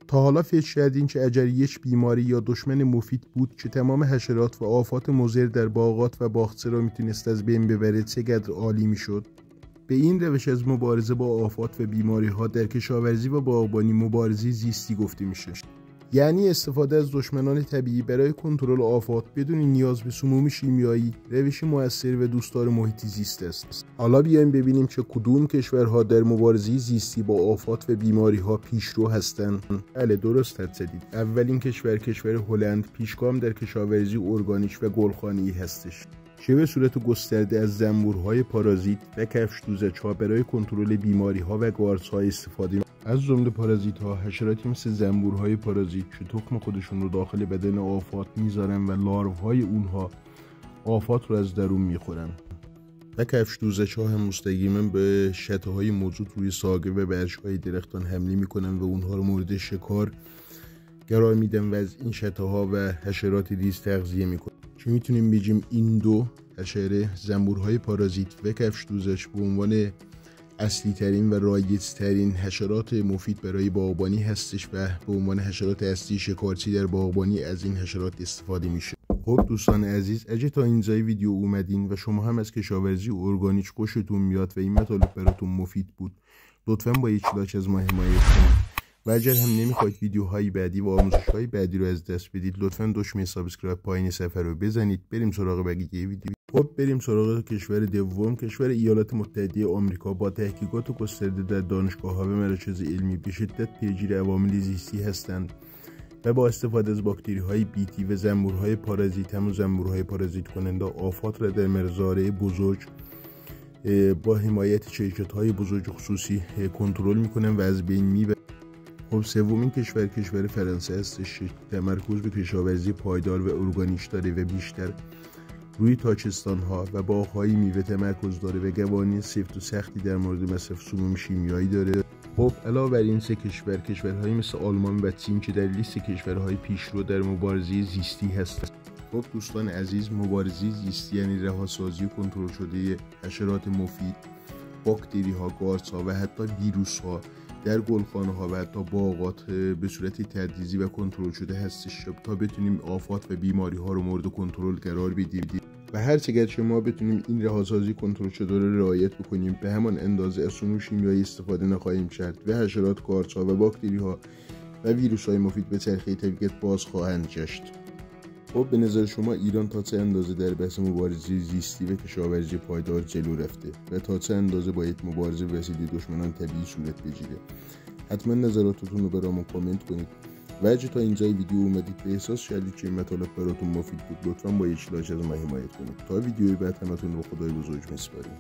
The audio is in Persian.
تا حالا فکر کردین که اگر یک بیماری یا دشمن مفید بود که تمام حشرات و آفات مضر در باغات و باغچه را میتونست از بین ببره چقدر عالی میشد؟ به این روش از مبارزه با آفات و بیماری ها در کشاورزی و باغبانی مبارزه زیستی گفته میشه. یعنی استفاده از دشمنان طبیعی برای کنترل آفات بدون نیاز به سموم شیمیایی روش مؤثر و دوستدار محیط زیست است. حالا بیایم ببینیم که کدوم کشورها در مبارزه زیستی با آفات و بیماری ها پیشرو هستند. بله درست حدس زدید. اولین کشور هلند پیشگام در کشاورزی ارگانیک و گلخانه‌ای هستش که به صورت گسترده از زنبورهای پارازیت و کفش دوزک‌ها برای کنترل بیماری‌ها و گارس‌ها استفاده از جمله پارازیت‌ها حشراتی مثل زنبورهای پارازیت که تخم خودشون رو داخل بدن آفات میذارن و لاروهای اونها آفات رو از درون میخورن و کفش دوزک‌ها هم مستقیما به شته‌های موجود روی ساقه و برگ‌های درختان حمله میکنن و اونها رو مورد شکار قرار میدن و از این شته‌ها و حشرات ریز تغذیه میکنن. که میتونیم بگیم این دو حشره زنبورهای پارازیت و کفش دوزک به عنوان اصلی ترین و رایج ترین حشرات مفید برای باغبانی هستش و به عنوان حشرات اصلی شکارچی در باغبانی از این حشرات استفاده میشه. خب دوستان عزیز، اگه تا اینجای ویدیو اومدین و شما هم از کشاورزی ارگانیک خوشتون میاد و این مطالب براتون مفید بود، لطفاً با یک لایک از ما حمایت کنید. و اگر هم نمیخواید ویدیوهای بعدی و آموزش‌های بعدی رو از دست بدید، لطفاً دکمه سابسکرایب پایین صفحه رو بزنید. بریم سراغ بقیه ویدیو. خب بریم سراغ کشور دوم. کشور ایالات متحده آمریکا با تحقیقات گسترده در دانشگاه‌ها و مراکز علمی به شدت پیگیر عوامل زیستی هستند و با استفاده از باکتری‌های بیتی و زنبورهای پارازیت و زنبورهای پارازیت کننده آفات را در مزارع بزرگ با حمایت شرکت‌های بزرگ خصوصی کنترل می‌کنند و از بین می‌برند. خب سومین کشور فرانسه هستش. تمرکز به کشاورزی پایدار و ارگانیک داره و بیشتر روی تاکستان ها و باغ‌های میوه تمرکز داره و قوانین سفت و سختی در مورد مصرف سموم شیمیایی داره. خب علاوه بر این سه کشورهایی مثل آلمان و چین که در لیست کشورهای پیشرو در مبارزه زیستی هستند. خب دوستان عزیز، مبارزه زیستی یعنی رهاسازی و کنترل شده حشرات مفید، باکتری ها، گارس ها و حتی ویروس ها در گلخانه ها و حتی باغات به صورت تدریجی و کنترل شده هستش تا بتونیم آفات و بیماری ها رو مورد کنترل قرار بدیم و هر چقدر ما بتونیم این رهاسازی کنترل شده رو رعایت بکنیم به همان اندازه از سموم شیمیایی استفاده نخواهیم کرد و حشرات، گارس ها و باکتری ها و ویروس های مفید به چرخه طبیعت باز خواهند گشت. خب به نظر شما ایران تا چه اندازه در بحث مبارزه زیستی و کشاورزی پایدار جلو رفته و تا چه اندازه باید مبارزه به وسیله دشمنان طبیعی صورت بگیره؟ حتما نظراتتون رو برامون کامنت کنید و اگه تا اینجای ویدیو اومدید به احساس کردید که این مطالب براتون مفید بود، لطفاً با یک لایک از ما حمایت کنید. تا ویدیوی بعد همتون رو خدای بزرگ میسپاریم.